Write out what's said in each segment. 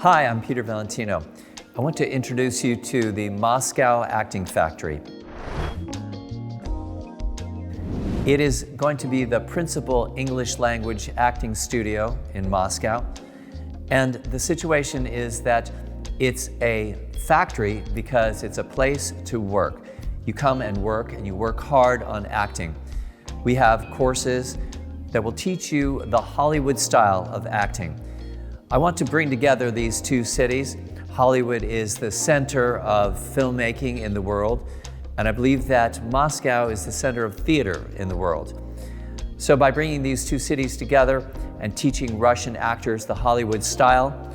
Hi, I'm Peter Valentino. I want to introduce you to the Moscow Acting Factory. It is going to be the principal English language acting studio in Moscow. And the situation is that it's a factory because it's a place to work. You come and you work hard on acting. We have courses that will teach you the Hollywood style of acting. I want to bring together these two cities. Hollywood is the center of filmmaking in the world, and I believe that Moscow is the center of theater in the world. So by bringing these two cities together and teaching Russian actors the Hollywood style,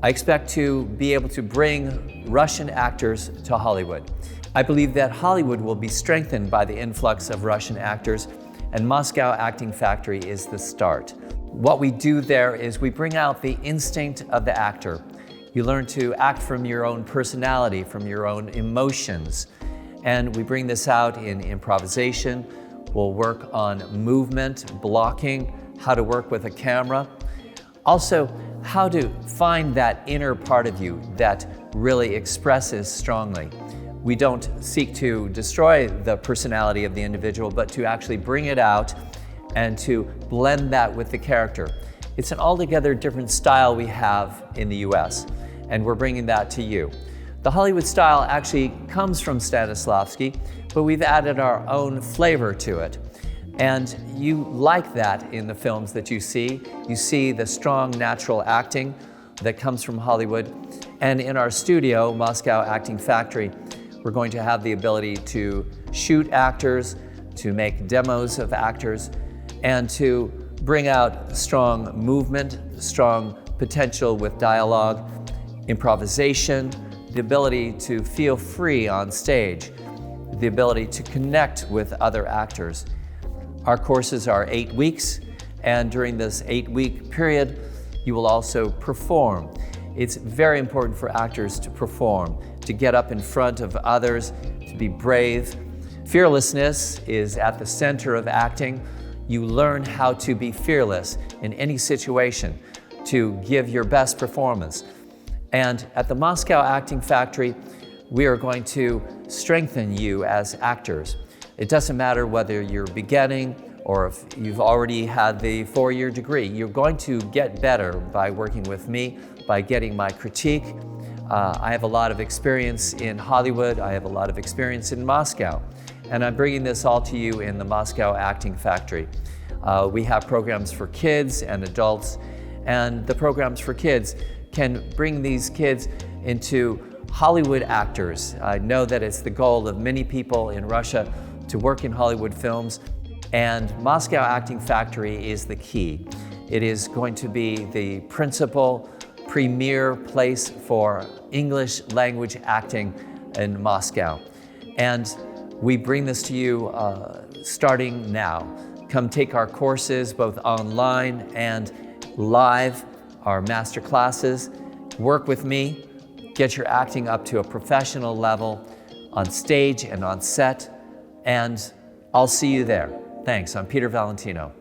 I expect to be able to bring Russian actors to Hollywood. I believe that Hollywood will be strengthened by the influx of Russian actors, and Moscow Acting Factory is the start. What we do there is we bring out the instinct of the actor. You learn to act from your own personality, from your own emotions. And we bring this out in improvisation. We'll work on movement, blocking, how to work with a camera. Also, how to find that inner part of you that really expresses strongly. We don't seek to destroy the personality of the individual, but to actually bring it out and to blend that with the character. It's an altogether different style we have in the US, and we're bringing that to you. The Hollywood style actually comes from Stanislavski, but we've added our own flavor to it. And you like that in the films that you see. You see the strong natural acting that comes from Hollywood. And in our studio, Moscow Acting Factory, we're going to have the ability to shoot actors, to make demos of actors, and to bring out strong movement, strong potential with dialogue, improvisation, the ability to feel free on stage, the ability to connect with other actors. Our courses are 8 weeks, and during this 8-week period, you will also perform. It's very important for actors to perform, to get up in front of others, to be brave. Fearlessness is at the center of acting. You learn how to be fearless in any situation, to give your best performance. And at the Moscow Acting Factory, we are going to strengthen you as actors. It doesn't matter whether you're beginning or if you've already had the 4-year degree. You're going to get better by working with me, by getting my critique. I have a lot of experience in Hollywood. I have a lot of experience in Moscow. And I'm bringing this all to you in the Moscow Acting Factory. We have programs for kids and adults, and the programs for kids can bring these kids into Hollywood actors. I know that it's the goal of many people in Russia to work in Hollywood films, and Moscow Acting Factory is the key. It is going to be the principal, premier place for English language acting in Moscow. And we bring this to you starting now. Come take our courses, both online and live, our master classes. Work with me, get your acting up to a professional level on stage and on set, and I'll see you there. Thanks, I'm Peter Valentino.